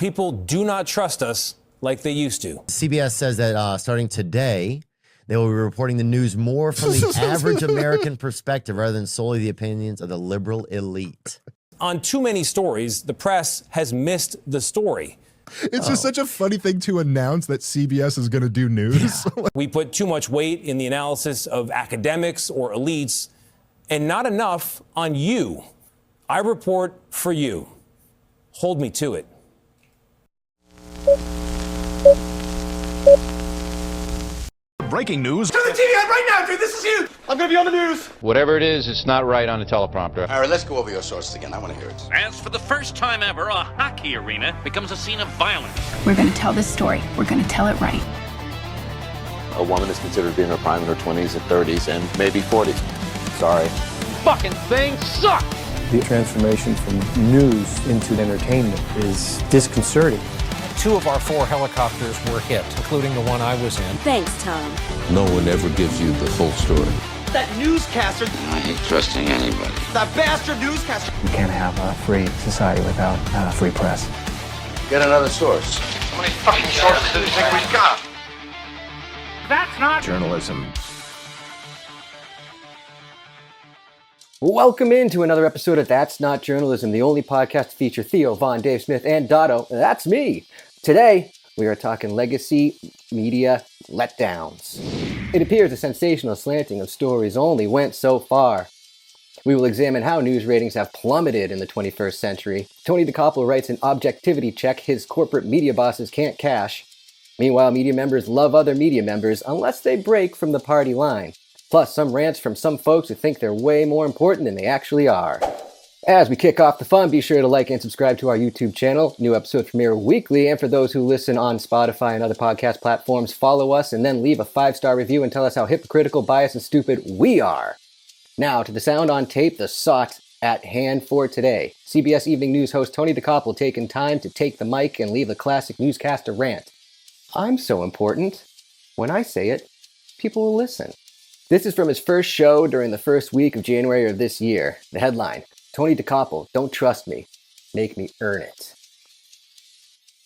people do not trust us like they used to. CBS says that starting today, they will be reporting the news more from the average American perspective rather than solely the opinions of the liberal elite. On too many stories, the press has missed the story. It's just such a funny thing to announce that CBS is going to do news. Yeah. We put too much weight in the analysis of academics or elites and not enough on you. I report for you. Hold me to it. Breaking news. Turn the TV on right now, dude. This is huge. I'm going to be on the news. Whatever it is, it's not right on a teleprompter. All right, let's go over your sources again. I want to hear it. As for the first time ever, a hockey arena becomes a scene of violence. We're going to tell this story. We're going to tell it right. A woman is considered to be in her prime in her 20s and 30s and maybe 40s. Sorry. Fucking thing sucks! The transformation from news into entertainment is disconcerting. 2 of our 4 helicopters were hit, including the one I was in. Thanks, Tom. No one ever gives you the full story. That newscaster. I hate trusting anybody. That bastard newscaster. You can't have a free society without a free press. Get another source. How many fucking sources do you think we've got? That's not Journalism. Welcome into another episode of That's Not Journalism, the only podcast to feature Theo, Von, Dave Smith, and Dotto. That's me. Today, we are talking legacy media letdowns. It appears the sensational slanting of stories only went so far. We will examine how news ratings have plummeted in the 21st century. Tony DeCoppel writes an objectivity check his corporate media bosses can't cash. Meanwhile, media members love other media members unless they break from the party line. Plus, some rants from some folks who think they're way more important than they actually are. As we kick off the fun, be sure to like and subscribe to our YouTube channel. New episodes premiere weekly, and for those who listen on Spotify and other podcast platforms, follow us and then leave a 5-star review and tell us how hypocritical, biased, and stupid we are. Now, to the sound on tape, the sought at hand for today. CBS Evening News host Tony DeCoppel taking time to take the mic and leave a classic newscaster rant. I'm so important. When I say it, people will listen. This is from his first show during the first week of January of this year. The headline, Tony DeCoppel, don't trust me, make me earn it.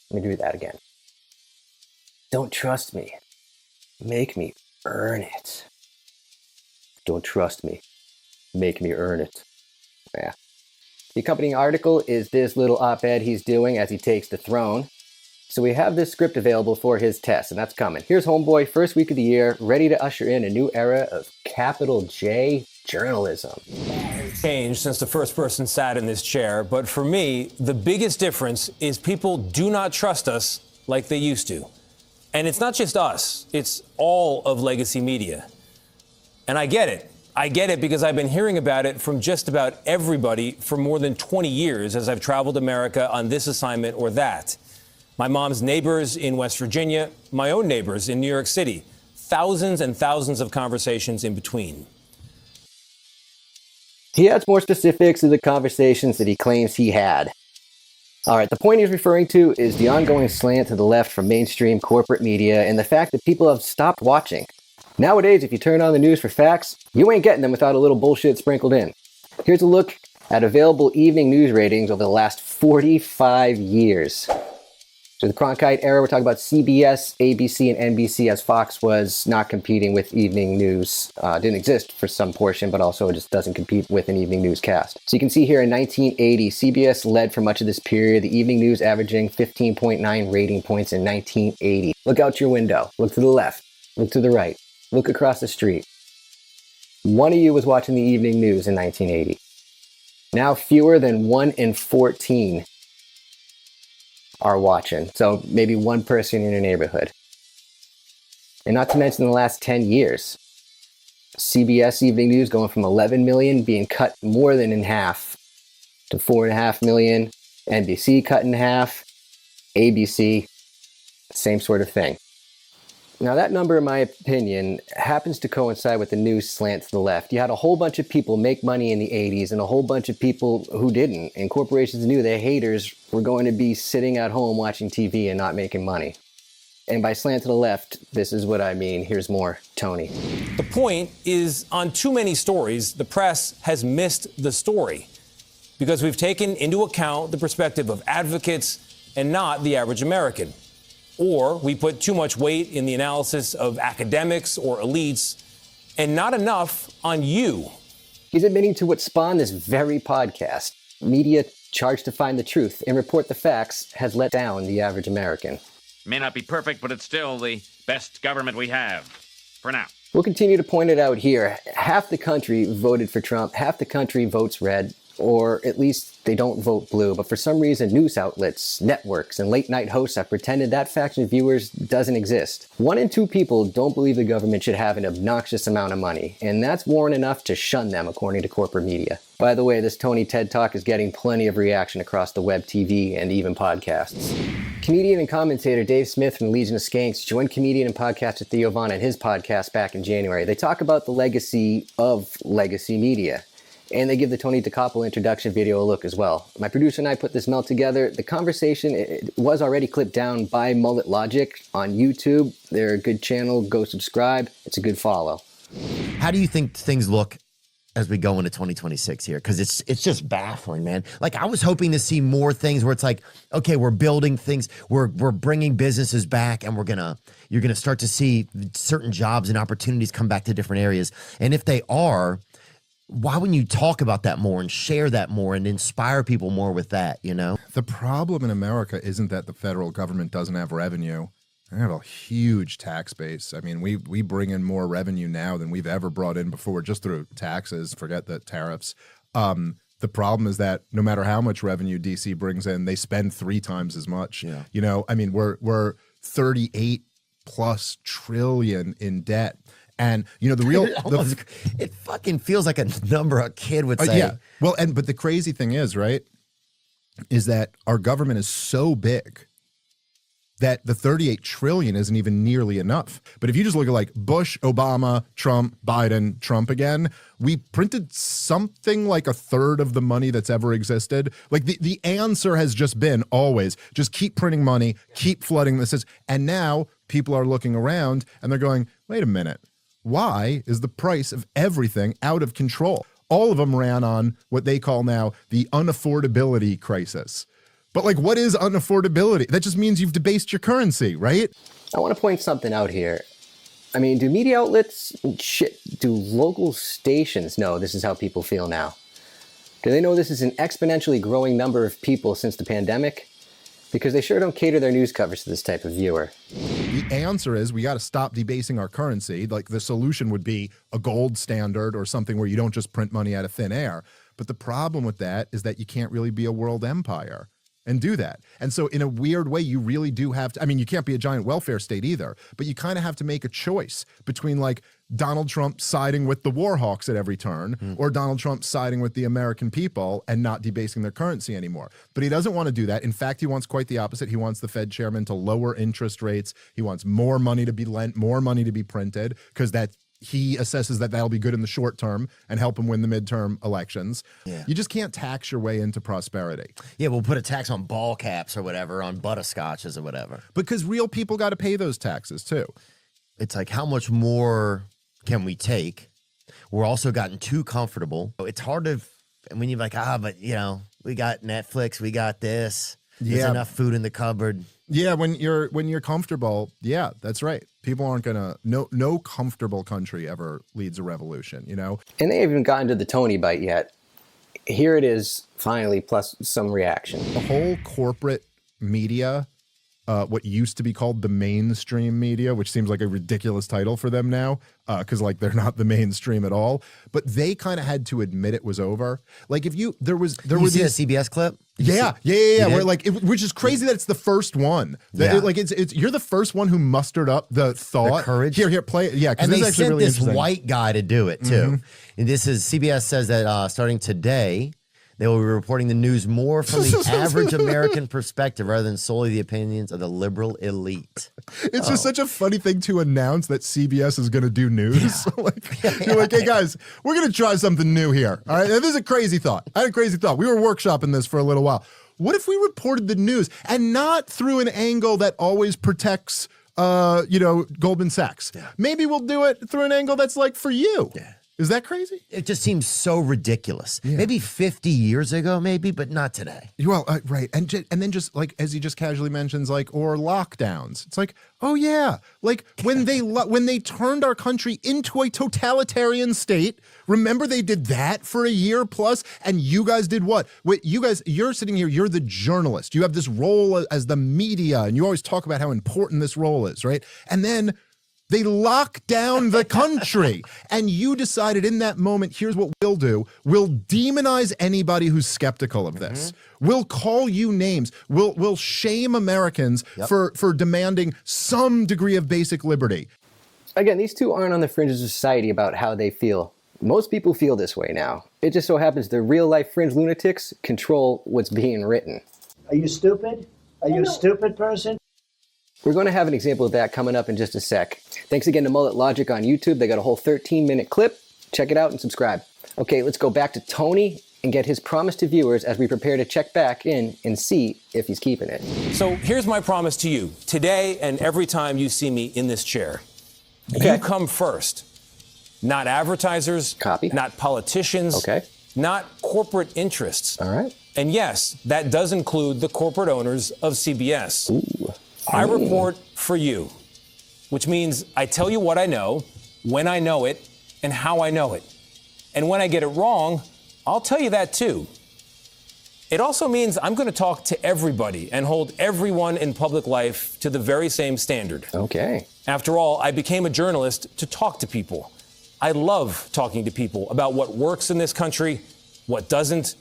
Let me do that again. Don't trust me, make me earn it. Don't trust me, make me earn it. Yeah. The accompanying article is this little op-ed he's doing as he takes the throne. So we have this script available for his test, and that's coming. Here's Homeboy, first week of the year, ready to usher in a new era of capital J journalism. Changed since the first person sat in this chair, but for me, the biggest difference is people do not trust us like they used to. And it's not just us, it's all of legacy media. And I get it. I get it because I've been hearing about it from just about everybody for more than 20 years as I've traveled America on this assignment or that. My mom's neighbors in West Virginia, my own neighbors in New York City, thousands and thousands of conversations in between. He adds more specifics to the conversations that he claims he had. All right, the point he's referring to is the ongoing slant to the left from mainstream corporate media and the fact that people have stopped watching. Nowadays, if you turn on the news for facts, you ain't getting them without a little bullshit sprinkled in. Here's a look at available evening news ratings over the last 45 years. So the Cronkite era, we're talking about CBS, ABC, and NBC, as Fox was not competing with evening news. Didn't exist for some portion, but also it just doesn't compete with an evening newscast. So you can see here in 1980, CBS led for much of this period, the evening news averaging 15.9 rating points in 1980. Look out your window. Look to the left. Look to the right. Look across the street. One of you was watching the evening news in 1980. Now fewer than 1 in 14 are watching. So maybe one person in your neighborhood. And not to mention the last 10 years. CBS Evening News going from 11 million being cut more than in half to 4.5 million. NBC cut in half. ABC, same sort of thing. Now that number, in my opinion, happens to coincide with the news slant to the left. You had a whole bunch of people make money in the 80s and a whole bunch of people who didn't. And corporations knew their haters were going to be sitting at home watching TV and not making money. And by slant to the left, this is what I mean. Here's more, Tony. The point is, on too many stories, the press has missed the story because we've taken into account the perspective of advocates and not the average American. Or we put too much weight in the analysis of academics or elites and not enough on you. He's admitting to what spawned this very podcast. Media charged to find the truth and report the facts has let down the average American. May not be perfect, but it's still the best government we have. For now. We'll continue to point it out here. Half the country voted for Trump, half the country votes red, or at least they don't vote blue. But for some reason, news outlets, networks, and late-night hosts have pretended that faction of viewers doesn't exist. 1 in 2 people don't believe the government should have an obnoxious amount of money, and that's warrant enough to shun them, according to corporate media. By the way, this Tony TED Talk is getting plenty of reaction across the web, TV, and even podcasts. Comedian and commentator Dave Smith from Legion of Skanks joined comedian and podcaster Theo Von on his podcast back in January. They talk about the legacy of legacy media. And they give the Tony DeCoppola introduction video a look as well. My producer and I put this melt together. The conversation it was already clipped down by Mullet Logic on YouTube. They're a good channel. Go subscribe. It's a good follow. How do you think things look as we go into 2026 here? Because it's just baffling, man. Like, I was hoping to see more things where it's like, okay, we're building things, we're bringing businesses back, and you're gonna start to see certain jobs and opportunities come back to different areas. And if they are, why wouldn't you talk about that more and share that more and inspire people more with that, you know? The problem in America isn't that the federal government doesn't have revenue. They have a huge tax base. I mean, we bring in more revenue now than we've ever brought in before just through taxes, forget the tariffs. The problem is that no matter how much revenue DC brings in, they spend 3 times as much. Yeah. You know, I mean, we're 38 plus trillion in debt. And, you know, the real... it fucking feels like a number a kid would say. Yeah. Well, but the crazy thing is, right, is that our government is so big that the 38 trillion isn't even nearly enough. But if you just look at like Bush, Obama, Trump, Biden, Trump again, we printed something like 1/3 of the money that's ever existed. Like the answer has just been always just keep printing money, keep flooding this. And now people are looking around and they're going, wait a minute. Why is the price of everything out of control? All of them ran on what they call now the unaffordability crisis. But like, what is unaffordability? That just means you've debased your currency, right? I want to point something out here. I mean, do media outlets, do local stations know this is how people feel now? Do they know this is an exponentially growing number of people since the pandemic? Because they sure don't cater their news coverage to this type of viewer. The answer is we got to stop debasing our currency. Like, the solution would be a gold standard or something where you don't just print money out of thin air. But the problem with that is that you can't really be a world empire and do that. And so in a weird way, you really do have to, I mean, you can't be a giant welfare state either, but you kind of have to make a choice between like Donald Trump siding with the war hawks at every turn or Donald Trump siding with the American people and not debasing their currency anymore. But he doesn't want to do that. In fact, he wants quite the opposite. He wants the Fed chairman to lower interest rates. He wants more money to be lent, more money to be printed, because that he assesses that that'll be good in the short term and help him win the midterm elections. Yeah. You just can't tax your way into prosperity. Yeah, we'll put a tax on ball caps or whatever, on butterscotches or whatever. Because real people got to pay those taxes too. It's like, how much more can we take? We're also gotten too comfortable. It's hard to, when you're like, but you know, we got Netflix, we got this. There's enough food in the cupboard. Yeah, when you're comfortable, yeah, that's right. People aren't gonna, no comfortable country ever leads a revolution, you know? And they haven't gotten to the Tony bite yet. Here it is, finally, plus some reaction. The whole corporate media, what used to be called the mainstream media, which seems like a ridiculous title for them now, because like they're not the mainstream at all. But they kind of had to admit it was over. Like if there was see a CBS clip. Yeah. Where like, which is crazy that it's the first one. It's you're the first one who mustered up the thought, the courage. Here, play it. Yeah, and they sent really this white guy to do it too. And this is CBS says that starting today, they will be reporting the news more from the average American perspective rather than solely the opinions of the liberal elite. It's just such a funny thing to announce that CBS is going to do news. You're like, hey guys, we're going to try something new here. All right, and this is a crazy thought. I had a crazy thought. We were workshopping this for a little while. What if we reported the news and not through an angle that always protects, Goldman Sachs? Yeah. Maybe we'll do it through an angle that's like for you. Yeah. Is that crazy? It just seems so ridiculous. Yeah. Maybe 50 years ago, maybe, but not today. Well, right. And then just like, as he just casually mentions, like, or lockdowns. It's like, oh yeah. Like when they turned our country into a totalitarian state, remember they did that for a year plus, and you guys did what? Wait, you're sitting here, you're the journalist. You have this role as the media, and you always talk about how important this role is, right? And then they lock down the country. And you decided in that moment, here's what we'll do. We'll demonize anybody who's skeptical of this. We'll call you names. We'll shame Americans for demanding some degree of basic liberty. Again, these two aren't on the fringes of society about how they feel. Most people feel this way now. It just so happens the real-life fringe lunatics control what's being written. Are you stupid? Are you a stupid person? We're going to have an example of that coming up in just a sec. Thanks again to Mullet Logic on YouTube. They got a whole 13-minute clip. Check it out and subscribe. Okay, let's go back to Tony and get his promise to viewers as we prepare to check back in and see if he's keeping it. So here's my promise to you. Today and every time you see me in this chair, okay, you come first. Not advertisers. Copy. Not politicians. Okay. Not corporate interests. All right. And yes, that does include the corporate owners of CBS. Ooh. I report for you, which means I tell you what I know, when I know it, and how I know it. And when I get it wrong, I'll tell you that too. It also means I'm going to talk to everybody and hold everyone in public life to the very same standard. Okay. After all, I became a journalist to talk to people. I love talking to people about what works in this country, what doesn't,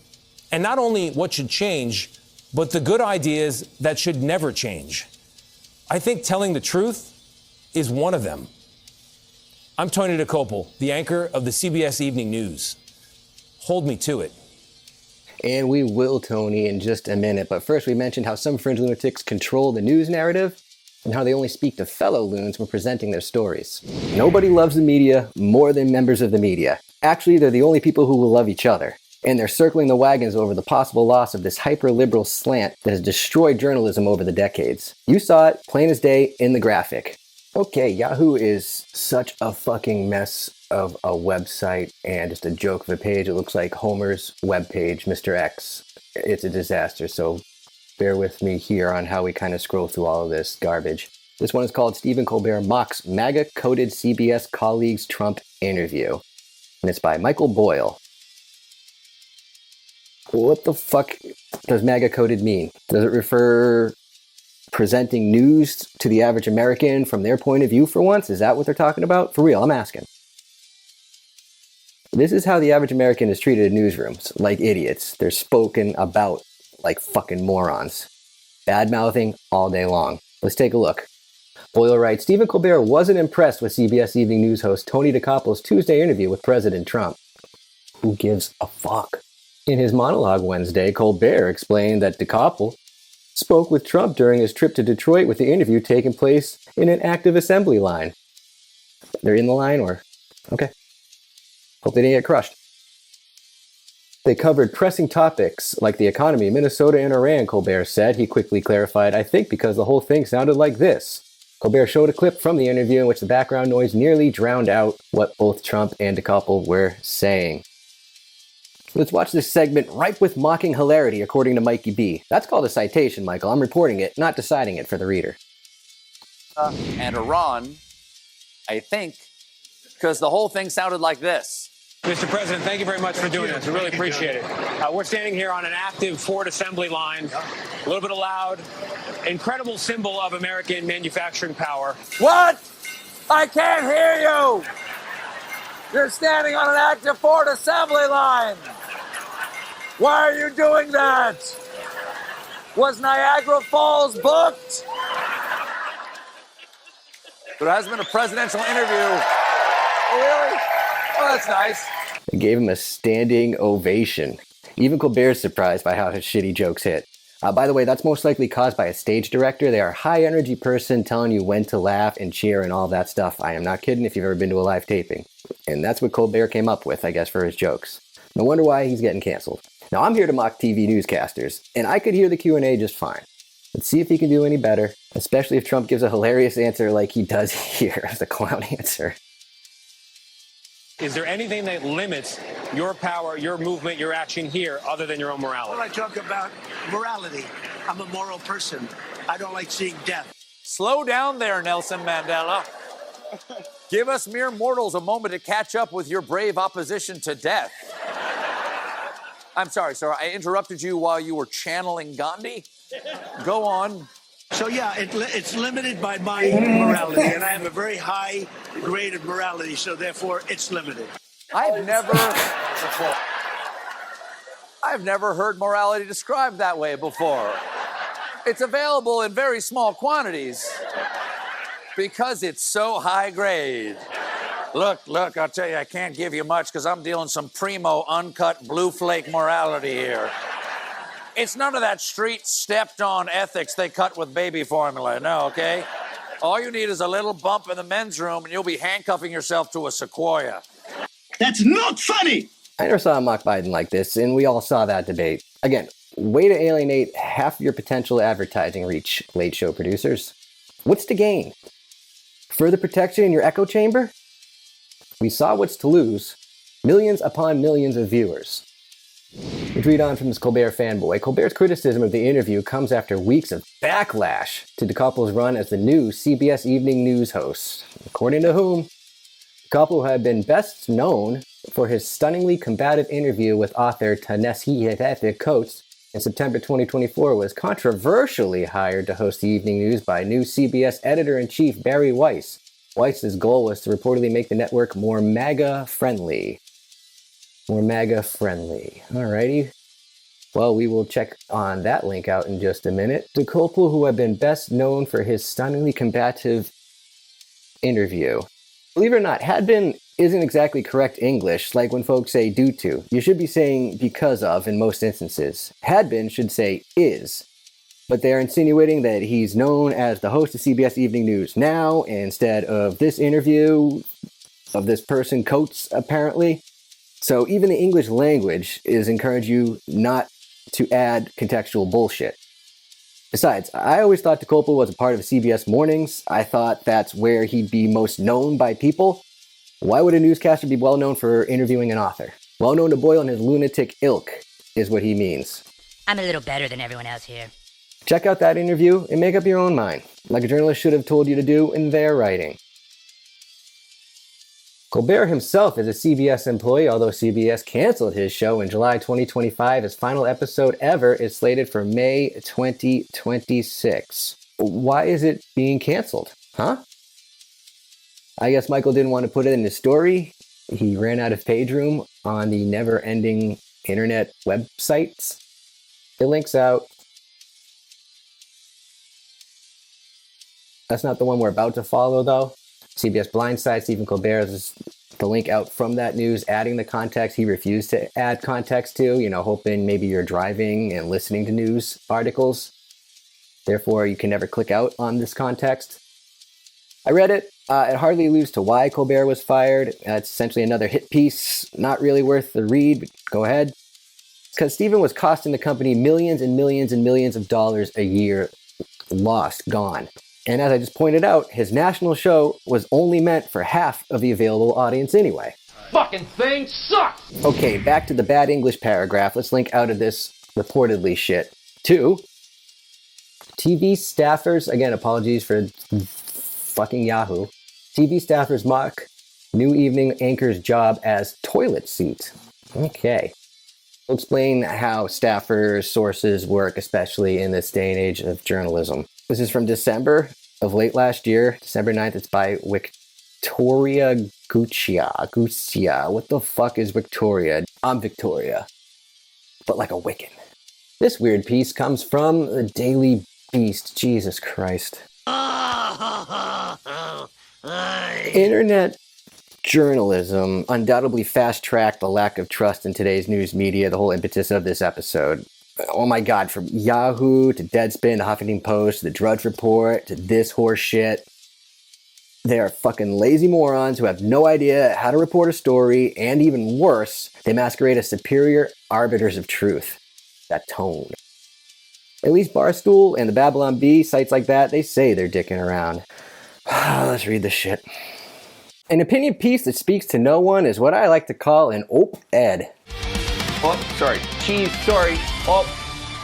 and not only what should change, but the good ideas that should never change. I think telling the truth is one of them. I'm Tony DeCopel, the anchor of the CBS Evening News. Hold me to it. And we will, Tony, in just a minute. But first, we mentioned how some fringe lunatics control the news narrative and how they only speak to fellow loons when presenting their stories. Nobody loves the media more than members of the media. Actually, they're the only people who will love each other. And they're circling the wagons over the possible loss of this hyper-liberal slant that has destroyed journalism over the decades. You saw it plain as day in the graphic. Okay, Yahoo is such a fucking mess of a website and just a joke of a page. It looks like Homer's webpage, Mr. X. It's a disaster, so bear with me here on how we kind of scroll through all of this garbage. This one is called Stephen Colbert Mocks MAGA-Coded CBS Colleagues Trump Interview. And it's by Michael Boyle. What the fuck does MAGA coded mean? Does it refer presenting news to the average American from their point of view for once? Is that what they're talking about? For real, I'm asking. This is how the average American is treated in newsrooms, like idiots. They're spoken about like fucking morons. Bad-mouthing all day long. Let's take a look. Boyle writes, Stephen Colbert wasn't impressed with CBS Evening News host Tony DeCopel's Tuesday interview with President Trump. Who gives a fuck? In his monologue Wednesday, Colbert explained that DeCopel spoke with Trump during his trip to Detroit, with the interview taking place in an active assembly line. They're in the line, or? Okay. Hope they didn't get crushed. They covered pressing topics like the economy, Minnesota, and Iran, Colbert said. He quickly clarified, I think because the whole thing sounded like this. Colbert showed a clip from the interview in which the background noise nearly drowned out what both Trump and DeCopel were saying. Let's watch this segment ripe with mocking hilarity, according to Mikey B. That's called a citation, Michael. I'm reporting it, not deciding it for the reader. And Iran, I think, because the whole thing sounded like this. Mr. President, thank you very much for doing this. We really appreciate it. We're standing here on an active Ford assembly line, a little bit loud, incredible symbol of American manufacturing power. What? I can't hear you! You're standing on an active Ford assembly line! Why are you doing that? Was Niagara Falls booked? There hasn't been a presidential interview. Oh, really? Oh, that's nice. They gave him a standing ovation. Even Colbert's surprised by how his shitty jokes hit. By the way, that's most likely caused by a stage director. They are a high-energy person telling you when to laugh and cheer and all that stuff. I am not kidding if you've ever been to a live taping. And that's what Colbert came up with, I guess, for his jokes. No wonder why he's getting canceled. Now, I'm here to mock TV newscasters, and I could hear the Q&A just fine. Let's see if he can do any better, especially if Trump gives a hilarious answer like he does here, the clown answer. Is there anything that limits your power, your movement, your action here other than your own morality? Well, I talk about morality. I'm a moral person. I don't like seeing death. Slow down there, Nelson Mandela. Give us mere mortals a moment to catch up with your brave opposition to death. I'm sorry, sir. I interrupted you while you were channeling Gandhi. Go on. So, yeah, it's limited by my morality, and I have a very high grade of morality, so therefore it's limited. I've never heard morality described that way before. It's available in very small quantities because it's so high grade. Look, I'll tell you, I can't give you much because I'm dealing some primo, uncut, blue flake morality here. It's none of that street stepped-on ethics they cut with baby formula, no, okay? All you need is a little bump in the men's room and you'll be handcuffing yourself to a sequoia. That's not funny! I never saw a mock Biden like this, and we all saw that debate. Again, way to alienate half of your potential advertising reach, late show producers. What's to gain? Further protection in your echo chamber? We saw what's to lose. Millions upon millions of viewers. We read on from this Colbert fanboy. Colbert's criticism of the interview comes after weeks of backlash to DeCoppel's run as the new CBS Evening News host. According to whom? DeCoppel had been best known for his stunningly combative interview with author Ta-Nehisi Coates in September 2024, was controversially hired to host the evening news by new CBS editor-in-chief Barry Weiss. Weiss's goal was to reportedly make the network more MAGA-friendly. More MAGA-friendly. Alrighty. Well, we will check on that link out in just a minute. DeCoppel, who had been best known for his stunningly combative interview. Believe it or not, had been isn't exactly correct English, like when folks say due to. You should be saying because of in most instances. Had been should say is. But they're insinuating that he's known as the host of CBS Evening News now instead of this interview of this person, Coates, apparently. So even the English language is encouraging you not to add contextual bullshit. Besides, I always thought DeCoppel was a part of CBS Mornings. I thought that's where he'd be most known by people. Why would a newscaster be well known for interviewing an author? Well known to Boyle and his lunatic ilk is what he means. I'm a little better than everyone else here. Check out that interview and make up your own mind, like a journalist should have told you to do in their writing. Colbert himself is a CBS employee, although CBS canceled his show in July 2025. His final episode ever is slated for May 2026. Why is it being canceled? Huh? I guess Michael didn't want to put it in his story. He ran out of page room on the never-ending internet websites. The link's out. That's not the one we're about to follow, though. CBS Blindside, Stephen Colbert is the link out from that news, adding the context he refused to add context to, hoping maybe you're driving and listening to news articles. Therefore, you can never click out on this context. I read it. It hardly alludes to why Colbert was fired. It's essentially another hit piece, not really worth the read, but go ahead. Because Stephen was costing the company millions and millions and millions of dollars a year lost, gone. And as I just pointed out, his national show was only meant for half of the available audience anyway. Fucking thing sucks! Okay, back to the bad English paragraph. Let's link out of this reportedly shit. 2. TV staffers, again, apologies for fucking Yahoo. TV staffers mock new evening anchor's job as toilet seat. Okay. We'll explain how staffers' sources work, especially in this day and age of journalism. This is from December of late last year, December 9th. It's by Victoria Guccia. What the fuck is Victoria? I'm Victoria, but like a Wiccan. This weird piece comes from the Daily Beast. Jesus Christ. Internet journalism undoubtedly fast-tracked the lack of trust in today's news media, the whole impetus of this episode. Oh my god, from Yahoo to Deadspin to Huffington Post to the Drudge Report to this horse shit. They are fucking lazy morons who have no idea how to report a story, and even worse, they masquerade as superior arbiters of truth. That tone. At least Barstool and the Babylon Bee, sites like that, they say they're dicking around. Let's read this shit. An opinion piece that speaks to no one is what I like to call an op-ed. Oh, sorry. Cheese, sorry. Oh,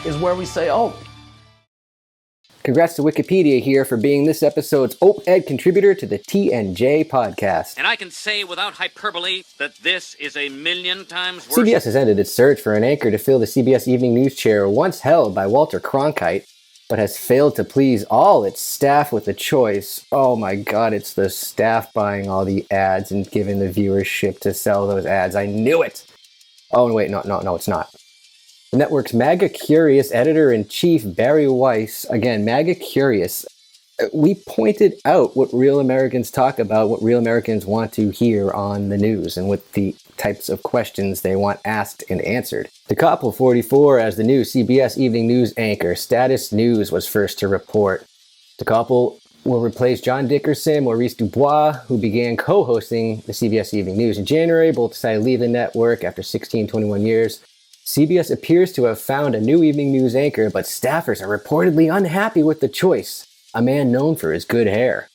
is where we say oh. Congrats to Wikipedia here for being this episode's op-ed contributor to the TNJ podcast. And I can say without hyperbole that this is a million times worse. CBS has ended its search for an anchor to fill the CBS Evening News chair once held by Walter Cronkite, but has failed to please all its staff with a choice. Oh my god, it's the staff buying all the ads and giving the viewership to sell those ads. I knew it! Oh, wait, no, it's not. The network's MAGA Curious editor-in-chief Barry Weiss, again, MAGA Curious, we pointed out what real Americans talk about, what real Americans want to hear on the news, and what the types of questions they want asked and answered. DeCoppel, 44, as the new CBS Evening News anchor, Status News was first to report. DeCoppel will replace John Dickerson, Maurice Dubois, who began co-hosting the CBS Evening News in January. Both decided to leave the network after 21 years. CBS appears to have found a new evening news anchor, but staffers are reportedly unhappy with the choice. A man known for his good hair.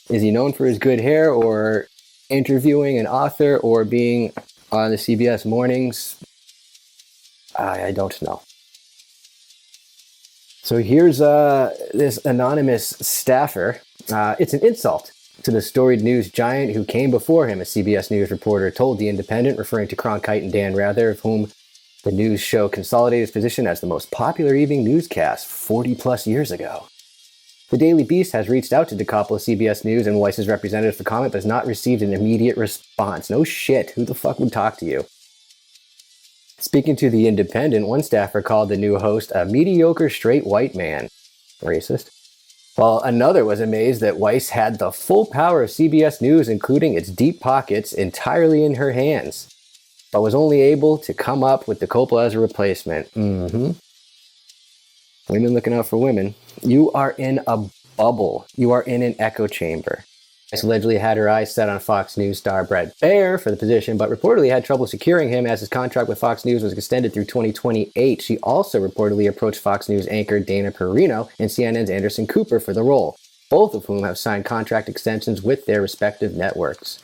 Is he known for his good hair, or interviewing an author, or being on the CBS mornings? I don't know. So here's this anonymous staffer. It's an insult to the storied news giant who came before him, a CBS News reporter told The Independent, referring to Cronkite and Dan Rather, of whom the news show consolidated its position as the most popular evening newscast 40 plus years ago. The Daily Beast has reached out to DeCoppel of CBS News and Weiss's representative for comment, but has not received an immediate response. No shit, who the fuck would talk to you? Speaking to The Independent, one staffer called the new host a mediocre straight white man. Racist. While another was amazed that Weiss had the full power of CBS News, including its deep pockets, entirely in her hands, but was only able to come up with DeCoppel as a replacement. Women looking out for women. You are in a bubble. You are in an echo chamber. Weiss allegedly had her eyes set on Fox News star Brett Baer for the position, but reportedly had trouble securing him as his contract with Fox News was extended through 2028. She also reportedly approached Fox News anchor Dana Perino and CNN's Anderson Cooper for the role, both of whom have signed contract extensions with their respective networks.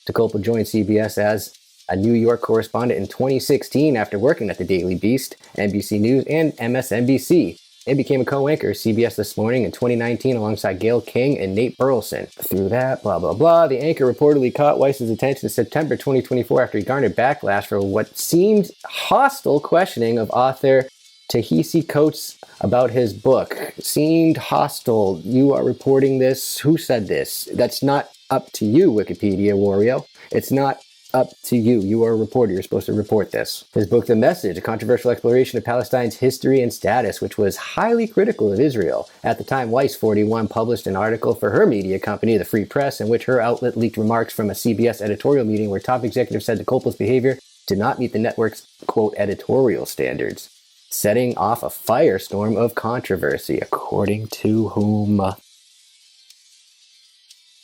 DeCoppel joined CBS as a New York correspondent in 2016 after working at the Daily Beast, NBC News, and MSNBC. And became a co-anchor of CBS This Morning in 2019 alongside Gayle King and Nate Burleson. Through that, blah, blah, blah, the anchor reportedly caught Weiss's attention in September 2024 after he garnered backlash for what seemed hostile questioning of author Ta-Nehisi Coates about his book. Seemed hostile. You are reporting this. Who said this? That's not up to you, Wikipedia Wario. It's not up to you. You are a reporter. You're supposed to report this. His book, The Message, a controversial exploration of Palestine's history and status, which was highly critical of Israel. At the time, Weiss, 41, published an article for her media company, The Free Press, in which her outlet leaked remarks from a CBS editorial meeting where top executives said DeCoppel's behavior did not meet the network's, quote, editorial standards, setting off a firestorm of controversy, according to whom?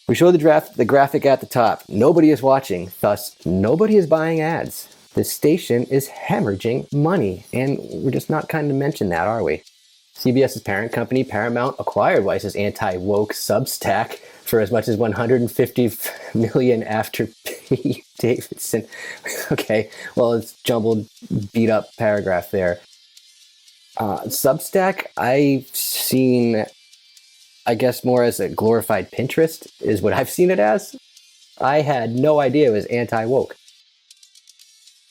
We show the graphic at the top. Nobody is watching, thus nobody is buying ads. The station is hemorrhaging money, and we're just not kind of mention that, are we? CBS's parent company, Paramount, acquired Weiss's anti-woke Substack for as much as $150 million after Pete Davidson. Okay, well, it's jumbled, beat up paragraph there. Substack, I've seen, I guess, more as a glorified Pinterest is what I've seen it as. I had no idea it was anti-woke.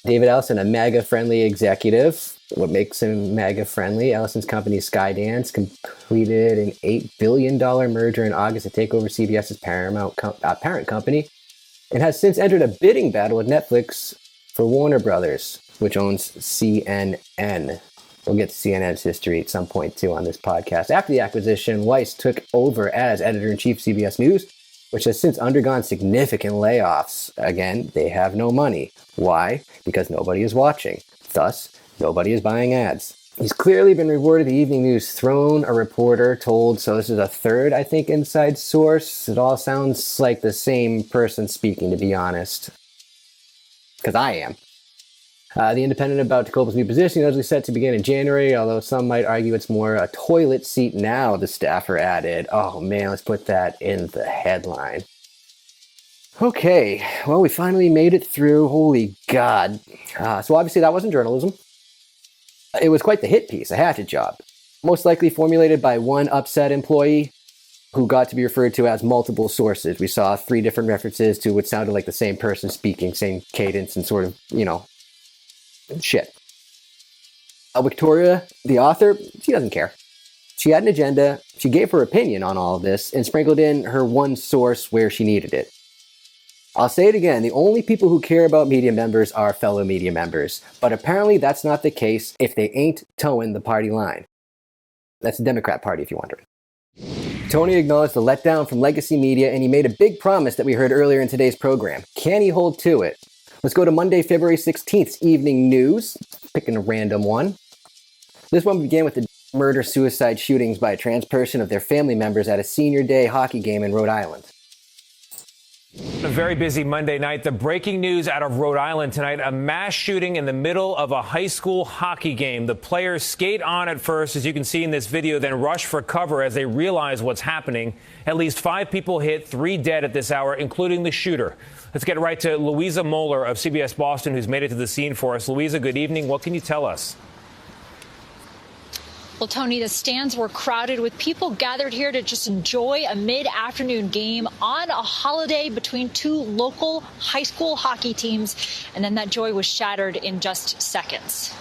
David Ellison, a MAGA-friendly executive. What makes him MAGA-friendly? Ellison's company Skydance completed an $8 billion merger in August to take over CBS's parent company, and has since entered a bidding battle with Netflix for Warner Brothers, which owns CNN. We'll get to CNN's history at some point, too, on this podcast. After the acquisition, Weiss took over as editor-in-chief of CBS News, which has since undergone significant layoffs. Again, they have no money. Why? Because nobody is watching. Thus, nobody is buying ads. He's clearly been rewarded the Evening News throne, a reporter told, so this is a third, I think, inside source. It all sounds like the same person speaking, to be honest. Because I am. The Independent about DeCoppel's new position is set to begin in January, although some might argue it's more a toilet seat now, the staffer added. Oh man, let's put that in the headline. Okay, well, we finally made it through. Holy God. So obviously that wasn't journalism. It was quite the hit piece, a hatchet job. Most likely formulated by one upset employee who got to be referred to as multiple sources. We saw 3 different references to what sounded like the same person speaking, same cadence and sort of, shit. Victoria, the author, she doesn't care. She had an agenda, she gave her opinion on all of this, and sprinkled in her one source where she needed it. I'll say it again, the only people who care about media members are fellow media members. But apparently that's not the case if they ain't towing the party line. That's the Democrat Party, if you're wondering. Tony acknowledged the letdown from legacy media, and he made a big promise that we heard earlier in today's program. Can he hold to it? Let's go to Monday, February 16th's evening news. Picking a random one. This one began with the murder-suicide shootings by a trans person of their family members at a senior day hockey game in Rhode Island. A very busy Monday night. The breaking news out of Rhode Island tonight, a mass shooting in the middle of a high school hockey game. The players skate on at first, as you can see in this video, then rush for cover as they realize what's happening. At least 5 people hit, 3 dead at this hour, including the shooter. Let's get right to Louisa Moeller of CBS Boston, who's made it to the scene for us. Louisa, good evening. What can you tell us? Well, Tony, the stands were crowded with people gathered here to just enjoy a mid-afternoon game on a holiday between 2 local high school hockey teams. And then that joy was shattered in just seconds.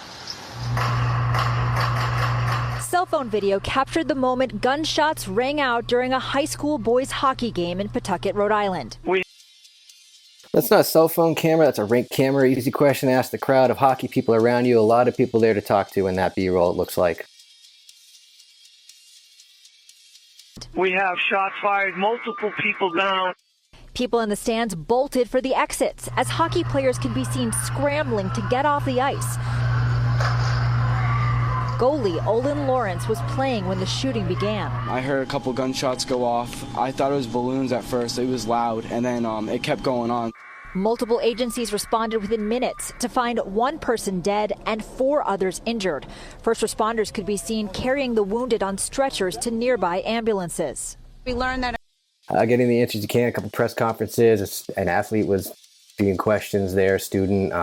Cell phone video captured the moment gunshots rang out during a high school boys hockey game in Pawtucket, Rhode Island. That's not a cell phone camera, that's a rink camera. Easy question to ask the crowd of hockey people around you. A lot of people there to talk to in that B-roll, it looks like. We have shots fired, multiple people down. People in the stands bolted for the exits as hockey players can be seen scrambling to get off the ice. Goalie Olin Lawrence was playing when the shooting began. I heard a couple gunshots go off. I thought it was balloons at first. It was loud, and then it kept going on. Multiple agencies responded within minutes to find 1 person dead and 4 others injured. First responders could be seen carrying the wounded on stretchers to nearby ambulances. We learned that getting the answers you can, a couple press conferences. An athlete was being questions there, student.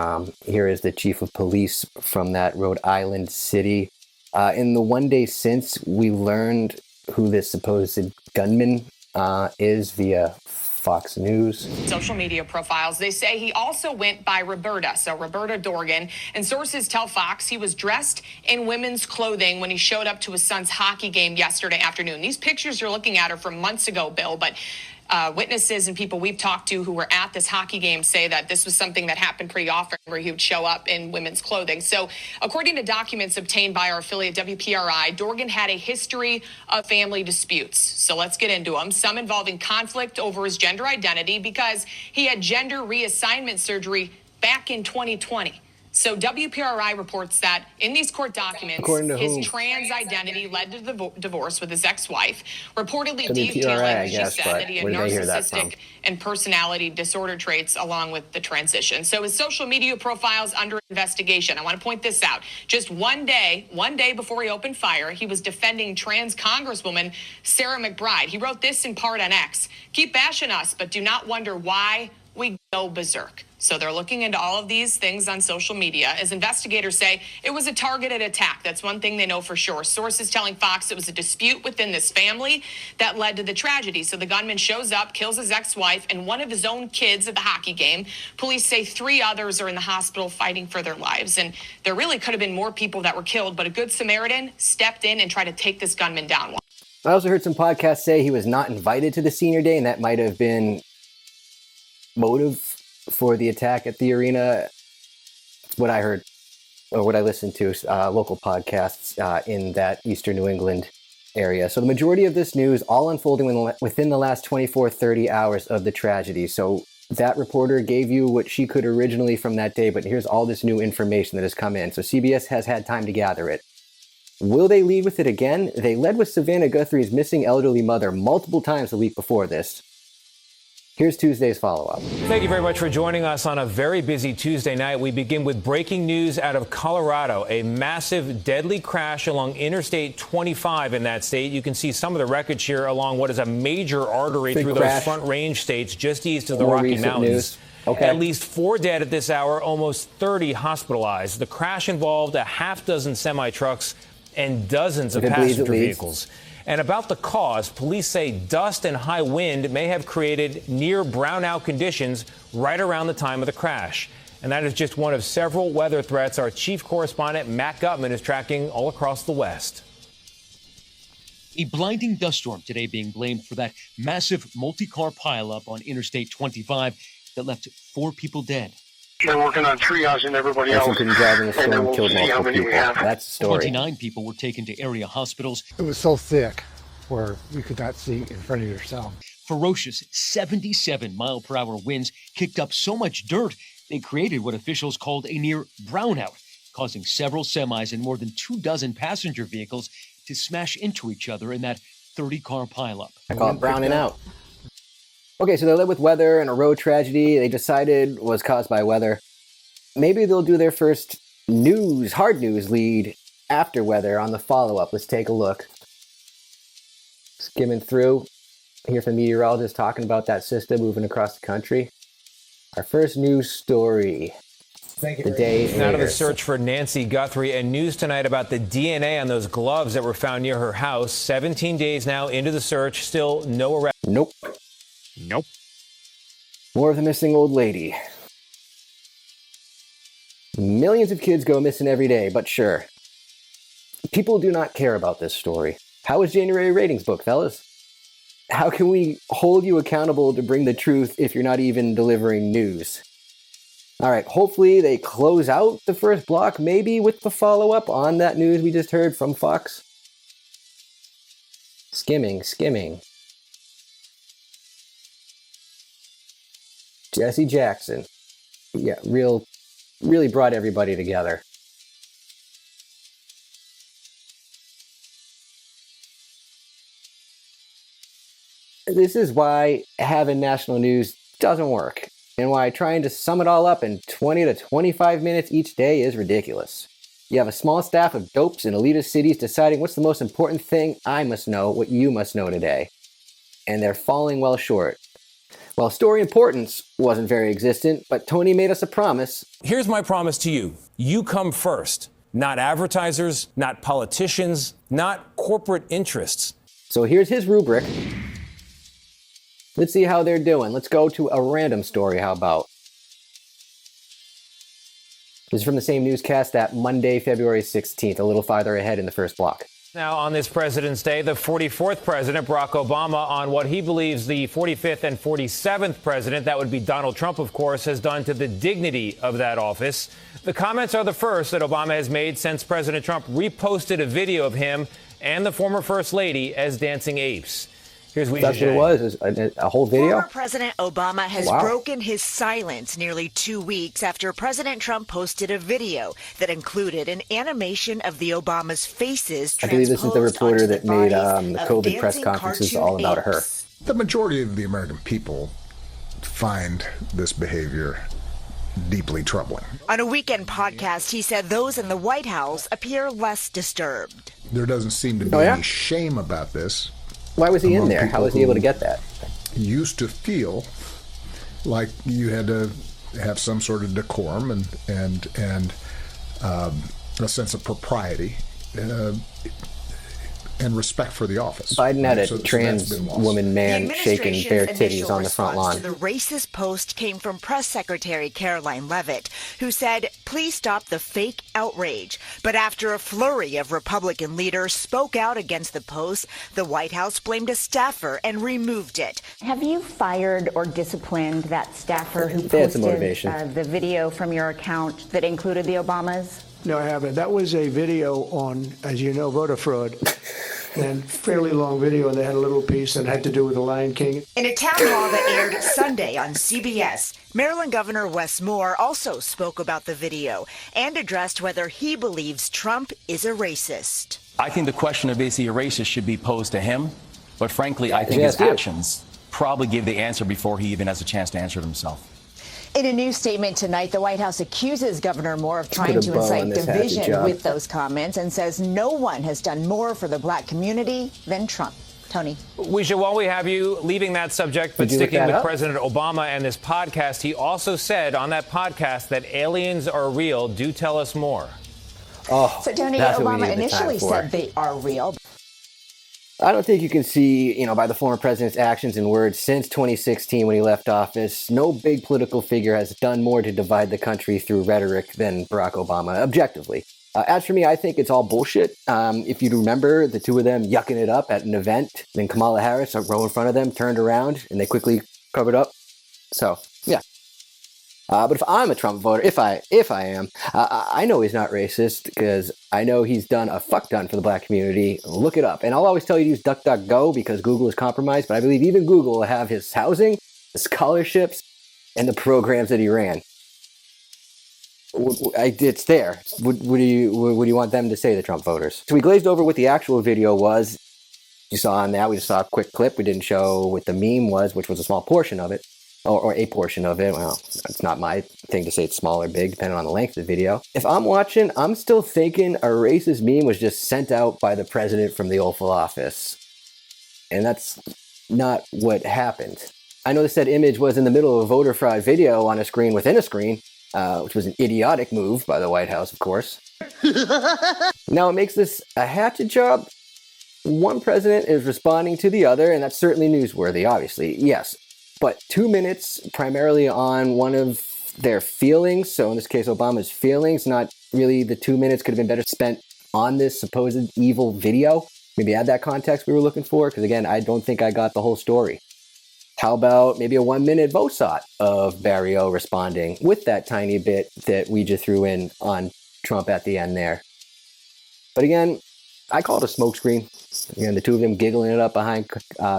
Here is the chief of police from that Rhode Island city. In the one day since, we learned who this supposed gunman is via Fox News. Social media profiles, they say he also went by Roberta, so Roberta Dorgan, and sources tell Fox he was dressed in women's clothing when he showed up to his son's hockey game yesterday afternoon. These pictures you're looking at are from months ago, Bill, but witnesses and people we've talked to who were at this hockey game say that this was something that happened pretty often where he would show up in women's clothing. So according to documents obtained by our affiliate WPRI, Dorgan had a history of family disputes. So let's get into them. Some involving conflict over his gender identity because he had gender reassignment surgery back in 2020. So WPRI reports that in these court documents, his trans identity led to the divorce with his ex-wife, reportedly detailing, she said, that he had narcissistic and personality disorder traits along with the transition. So his social media profile's under investigation. I want to point this out. Just one day before he opened fire, he was defending trans Congresswoman Sarah McBride. He wrote this in part on X: "Keep bashing us, but do not wonder why we go berserk." So they're looking into all of these things on social media. As investigators say, it was a targeted attack. That's one thing they know for sure. Sources telling Fox it was a dispute within this family that led to the tragedy. So the gunman shows up, kills his ex-wife and one of his own kids at the hockey game. Police say 3 others are in the hospital fighting for their lives. And there really could have been more people that were killed, but a good Samaritan stepped in and tried to take this gunman down. I also heard some podcasts say he was not invited to the senior day, and that might have been motive for the attack at the arena. What I heard, or what I listened to, local podcasts in that Eastern New England area. So the majority of this news all unfolding within the last 24, 30 hours of the tragedy. So that reporter gave you what she could originally from that day, but here's all this new information that has come in. So CBS has had time to gather it. Will they lead with it again? They led with Savannah Guthrie's missing elderly mother multiple times the week before this. Here's Tuesday's follow-up. Thank you very much for joining us on a very busy Tuesday night. We begin with breaking news out of Colorado, a massive, deadly crash along Interstate 25 in that state. You can see some of the wreckage here along what is a major artery through those Front Range states just east of the Rocky Mountains. Okay. At least 4 dead at this hour, almost 30 hospitalized. The crash involved a half dozen semi-trucks and dozens of passenger vehicles. And about the cause, police say dust and high wind may have created near brownout conditions right around the time of the crash. And that is just one of several weather threats our chief correspondent, Matt Gutman, is tracking all across the West. A blinding dust storm today being blamed for that massive multi-car pileup on Interstate 25 that left 4 people dead. They're working on triaging everybody else. Couldn't drive in the storm, and then we'll killed see how multiple many people. we have. That's the story. 29 people were taken to area hospitals. It was so thick where you could not see in front of yourself. Ferocious 77-mile-per-hour winds kicked up so much dirt, they created what officials called a near brownout, causing several semis and more than 24 passenger vehicles to smash into each other in that 30-car pileup. I call it browning out. Okay, so they live with weather and a road tragedy they decided was caused by weather. Maybe they'll do their first news, hard news lead after weather on the follow-up. Let's take a look. Skimming through, hear from meteorologists talking about that system moving across the country. Our first news story. Thank you. The day Now to the search for Nancy Guthrie, and news tonight about the DNA on those gloves that were found near her house. 17 days now into the search, still no arrest. Nope. Nope. More of the missing old lady. Millions of kids go missing every day, but sure. People do not care about this story. How was January ratings book, fellas? How can we hold you accountable to bring the truth if you're not even delivering news? All right, hopefully they close out the first block, maybe with the follow-up on that news we just heard from Fox. Skimming. Jesse Jackson. Yeah, really brought everybody together. This is why having national news doesn't work, and why trying to sum it all up in 20 to 25 minutes each day is ridiculous. You have a small staff of dopes in elitist cities deciding what's the most important thing I must know, what you must know today. And they're falling well short. Well, story importance wasn't very existent, but Tony made us a promise. Here's my promise to you. You come first. Not advertisers, not politicians, not corporate interests. So here's his rubric. Let's see how they're doing. Let's go to a random story, how about? This is from the same newscast that Monday, February 16th, a little farther ahead in the first block. Now, on this President's Day, the 44th president, Barack Obama, on what he believes the 45th and 47th president, that would be Donald Trump, of course, has done to the dignity of that office. The comments are the first that Obama has made since President Trump reposted a video of him and the former First Lady as dancing apes. Here's what That's what it was, a whole video? Former President Obama has broken his silence nearly 2 weeks after President Trump posted a video that included an animation of the Obama's faces. I believe this is the reporter that made the COVID press conferences all about her. The majority of the American people find this behavior deeply troubling. On a weekend podcast, he said those in the White House appear less disturbed. There doesn't seem to be any shame about this. Why was he in there? How was he able to get that? Used to feel like you had to have some sort of decorum and a sense of propriety and respect for the office. Biden had a trans woman man shaking bare titties on the front lawn. The racist post came from Press Secretary Caroline Leavitt, who said, "Please stop the fake outrage." But after a flurry of Republican leaders spoke out against the post, the White House blamed a staffer and removed it. Have you fired or disciplined that staffer who posted the video from your account that included the Obamas? No, I haven't. That was a video on, as you know, voter fraud. And fairly long video, and they had a little piece that had to do with the Lion King. In a town hall that aired Sunday on CBS, Maryland Governor Wes Moore also spoke about the video and addressed whether he believes Trump is a racist. I think the question of is he a racist should be posed to him, but frankly, I think his actions probably give the answer before he even has a chance to answer it himself. In a new statement tonight, the White House accuses Governor Moore of trying to incite division with those comments and says no one has done more for the black community than Trump. Tony. Weijia, while we have you, leaving that subject, but sticking with President Obama and this podcast, he also said on that podcast that aliens are real. Do tell us more. Oh, so Tony, Obama initially said they are real. I don't think you can see, by the former president's actions and words since 2016 when he left office, no big political figure has done more to divide the country through rhetoric than Barack Obama, objectively. As for me, I think it's all bullshit. If you remember the two of them yucking it up at an event, then Kamala Harris, a row in front of them, turned around and they quickly covered up. So, yeah. But if I'm a Trump voter, if I am, I know he's not racist because I know he's done a fuck ton for the black community. Look it up. And I'll always tell you to use DuckDuckGo because Google is compromised, but I believe even Google will have his housing, the scholarships, and the programs that he ran. It's there. What do you want them to say, the Trump voters? So we glazed over what the actual video was. You saw on that, we just saw a quick clip. We didn't show what the meme was, which was a small portion of it, or a portion of it. Well, it's not my thing to say it's small or big, depending on the length of the video. If I'm watching, I'm still thinking a racist meme was just sent out by the president from the Oval Office. And that's not what happened. I know the said image was in the middle of a voter fraud video on a screen within a screen, which was an idiotic move by the White House, of course. Now, it makes this a hatchet job. One president is responding to the other, and that's certainly newsworthy, obviously, yes. But 2 minutes primarily on one of their feelings, so in this case, Obama's feelings, not really the 2 minutes could have been better spent on this supposed evil video. Maybe add that context we were looking for, because again, I don't think I got the whole story. How about maybe a 1 minute VOSOT of Barrio responding with that tiny bit that we just threw in on Trump at the end there? But again, I call it a smokescreen. Again, the two of them giggling it up behind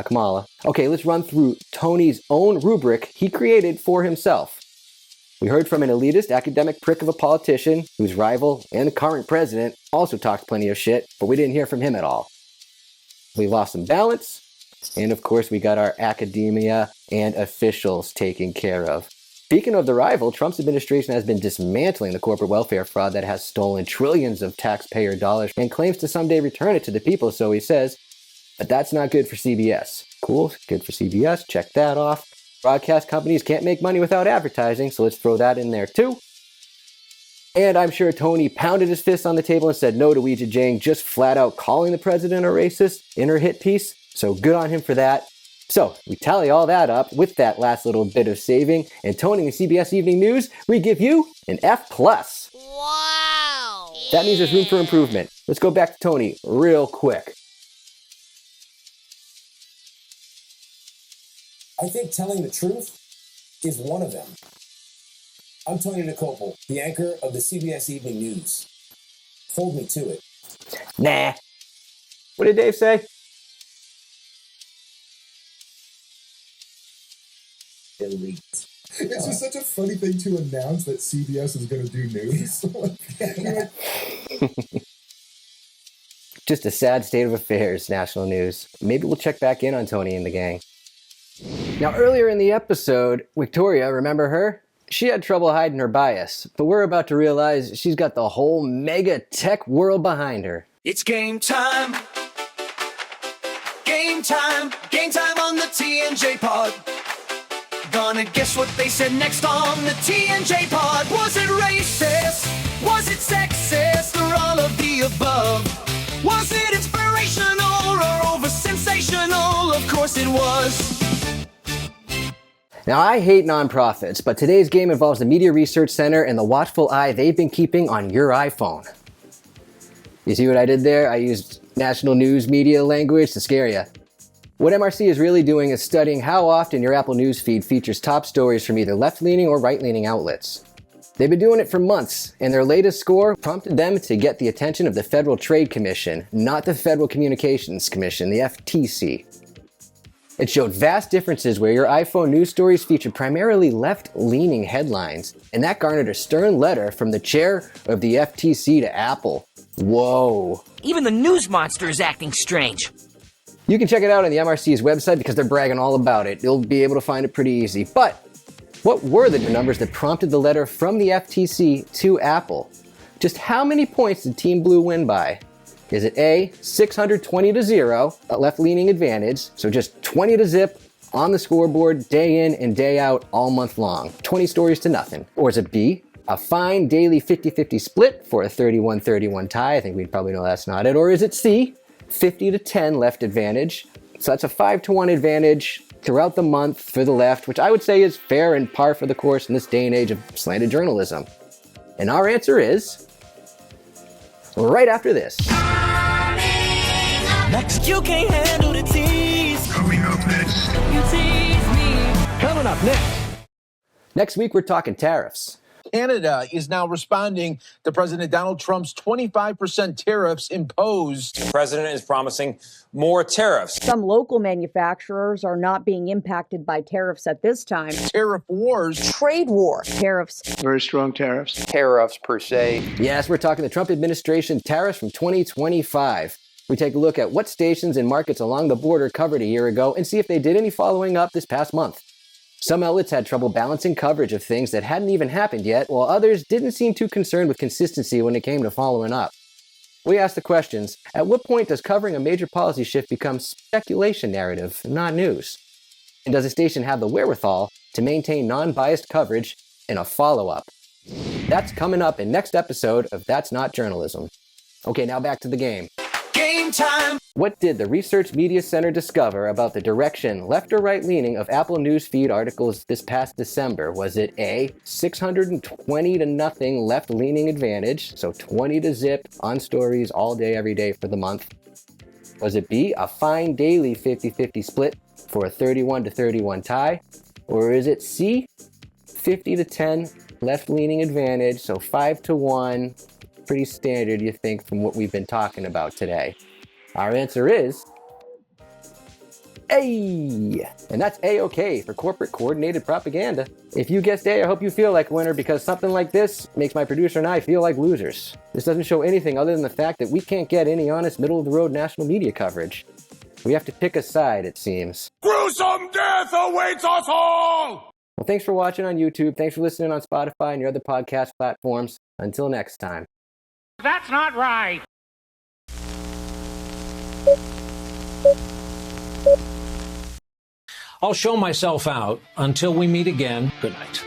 Kamala. Okay, let's run through Tony's own rubric he created for himself. We heard from an elitist academic prick of a politician whose rival and the current president also talks plenty of shit, but we didn't hear from him at all. We lost some balance. And of course, we got our academia and officials taken care of. Speaking of the rival, Trump's administration has been dismantling the corporate welfare fraud that has stolen trillions of taxpayer dollars and claims to someday return it to the people, so he says. But that's not good for CBS. Cool, good for CBS, check that off. Broadcast companies can't make money without advertising, so let's throw that in there too. And I'm sure Tony pounded his fist on the table and said no to Weijia Jiang just flat out calling the president a racist in her hit piece. So good on him for that. So we tally all that up with that last little bit of saving, and Tony and CBS Evening News, we give you an F+. Wow! That means there's room for improvement. Let's go back to Tony real quick. I think telling the truth is one of them. I'm Tony DeCopel, the anchor of the CBS Evening News. Hold me to it. Nah. What did Dave say? Elite. It's just such a funny thing to announce that CBS is going to do news. Just a sad state of affairs, national news. Maybe we'll check back in on Tony and the gang. Now, earlier in the episode, Victoria, remember her? She had trouble hiding her bias, but we're about to realize she's got the whole mega tech world behind her. It's game time. Game time. Game time on the TNJ pod. Gonna guess what they said next on the TNJ pod. Was it racist? Was it sexist? Or all of the above? Was it inspirational or over sensational? Of course it was. Now, I hate nonprofits, but today's game involves the Media Research Center and the watchful eye they've been keeping on your iPhone. You see what I did there? I used national news media language to scare you. What MRC is really doing is studying how often your Apple News feed features top stories from either left-leaning or right-leaning outlets. They've been doing it for months, and their latest score prompted them to get the attention of the Federal Trade Commission, not the Federal Communications Commission, the FTC. It showed vast differences where your iPhone news stories featured primarily left-leaning headlines, and that garnered a stern letter from the chair of the FTC to Apple. Whoa. Even the news monster is acting strange. You can check it out on the MRC's website because they're bragging all about it. You'll be able to find it pretty easy. But what were the numbers that prompted the letter from the FTC to Apple? Just how many points did Team Blue win by? Is it A, 620-0, a left-leaning advantage, so just 20-0 on the scoreboard day in and day out all month long, 20 stories to nothing? Or is it B, a fine daily 50-50 split for a 31-31 tie? I think we'd probably know that's not it. Or is it C, 50-10 left advantage? So that's a 5-1 advantage throughout the month for the left, which I would say is fair and par for the course in this day and age of slanted journalism. And our answer is right after this. Next, you can't handle the tease. Coming up next. You tease me. Coming up next. Next week, we're talking tariffs. Canada is now responding to President Donald Trump's 25% tariffs imposed. The president is promising more tariffs. Some local manufacturers are not being impacted by tariffs at this time. Tariff wars. Trade war. Tariffs. Very strong tariffs. Tariffs per se. Yes, we're talking the Trump administration tariffs from 2025. We take a look at what stations and markets along the border covered a year ago and see if they did any following up this past month. Some outlets had trouble balancing coverage of things that hadn't even happened yet, while others didn't seem too concerned with consistency when it came to following up. We asked the questions, at what point does covering a major policy shift become speculation narrative, not news? And does a station have the wherewithal to maintain non-biased coverage in a follow-up? That's coming up in next episode of That's Not Journalism. Okay, now back to the game. Game time. What did the Research Media Center discover about the direction, left or right leaning, of Apple News feed articles this past December? Was it A, 620-0 left leaning advantage, so 20-0 on stories all day, every day for the month? Was it B, a fine daily 50-50 split for a 31-31 tie? Or is it C, 50-10 left leaning advantage, so 5-1? Pretty standard, you think, from what we've been talking about today. Our answer is A, and that's A-OK for corporate coordinated propaganda. If you guessed A, I hope you feel like a winner, because something like this makes my producer and I feel like losers. This doesn't show anything other than the fact that we can't get any honest middle-of-the-road national media coverage. We have to pick a side, it seems. Gruesome death awaits us all! Well, thanks for watching on YouTube. Thanks for listening on Spotify and your other podcast platforms. Until next time. That's not right. I'll show myself out until we meet again. Good night.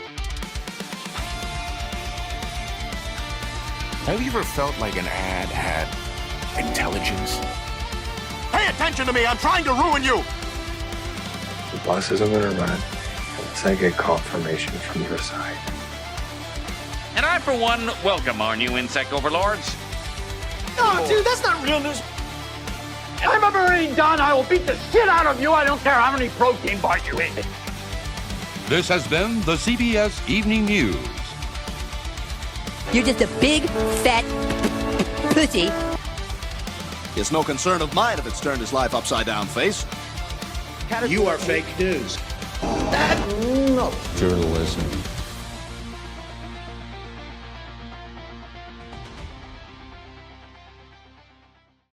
Have you ever felt like an ad had intelligence? Pay attention to me. I'm trying to ruin you. The bus isn't going to run unless I get confirmation from your side. And I, for one, welcome our new insect overlords. No, dude, that's not real news. I'm a Marine, Don. I will beat the shit out of you. I don't care how many protein bars you eat. This has been the CBS Evening News. You're just a big, fat pussy. It's no concern of mine if it's turned his life upside down face. You are fake news. Journalism